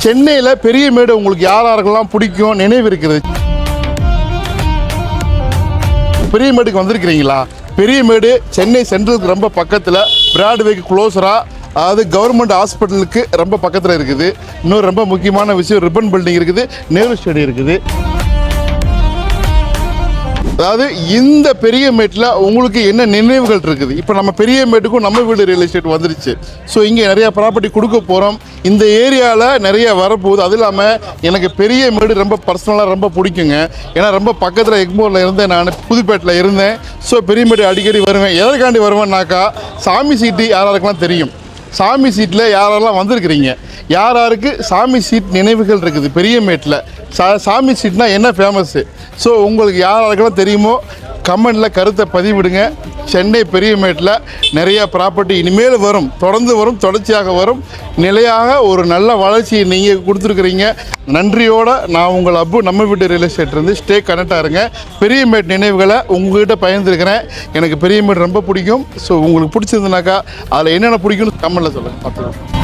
சென்னையில் பெரியமேடு உங்களுக்கு யாரெல்லாம் பிடிக்கும் நினைவு இருக்குது? பெரியமேடுக்கு வந்திருக்கிறீங்களா? பெரியமேடு சென்னை சென்ட்ரலுக்கு ரொம்ப பக்கத்தில், பிராட்வேக்கு க்ளோஸராக, அதாவது கவர்மெண்ட் ஹாஸ்பிட்டலுக்கு ரொம்ப பக்கத்தில் இருக்குது. இன்னொரு ரொம்ப முக்கியமான விஷயம், ரிப்பன் பில்டிங் இருக்குது, நேரு ஸ்டேடியம் இருக்குது. அதாவது இந்த பெரியமேட்டில் உங்களுக்கு என்ன நினைவுகள் இருக்குது? இப்போ நம்ம பெரியமேட்டுக்கும் நம்ம வீடு ரியல் எஸ்டேட் வந்துருச்சு. ஸோ இங்கே நிறையா ப்ராப்பர்ட்டி கொடுக்க போகிறோம். இந்த ஏரியாவில் நிறைய வரப்போகுது. அது இல்லாமல் எனக்கு பெரியமேடு ரொம்ப பர்சனலாக ரொம்ப பிடிக்குங்க. ஏன்னா ரொம்ப பக்கத்தில் எக்மோரில் இருந்தேன், நான் புதுப்பேட்டில் இருந்தேன். ஸோ பெரியமேடு அடிக்கடி வருவேன். எதற்காண்டி வருவேன்னாக்கா, சாமி சீட்டு யாராருக்கெல்லாம் தெரியும்? சாமி சீட்டில் யாரெல்லாம் வந்திருக்கிறீங்க? யாருக்கு சாமி சீட் நினைவுகள் இருக்குது பெரியமேட்டில்? சாமி சீட்னா என்ன ஃபேமஸ்ஸு? ஸோ உங்களுக்கு யாருக்கெல்லாம் தெரியுமோ கமெண்டில் கருத்தை பதிவிடுங்க. சென்னை பெரியமேட்டில் நிறையா ப்ராப்பர்ட்டி இனிமேல் வரும், தொடர்ந்து வரும், தொடர்ச்சியாக வரும். நிலையாக ஒரு நல்ல வளர்ச்சியை நீங்கள் கொடுத்துருக்குறீங்க. நன்றியோடு நான் உங்கள் அப்பு நம்ம வீட்டு ரியல் எஸ்டேட்லேருந்து ஸ்டே கனெக்டாக இருங்க. பெரியமேட் நினைவுகளை உங்கள்கிட்ட பயந்துருக்கிறேன். எனக்கு பெரியமேட் ரொம்ப பிடிக்கும். ஸோ உங்களுக்கு பிடிச்சிருந்துனாக்கா அதில் என்னென்ன பிடிக்கும்னு கமெண்டில் சொல்லுங்கள், பார்த்துக்கலாம்.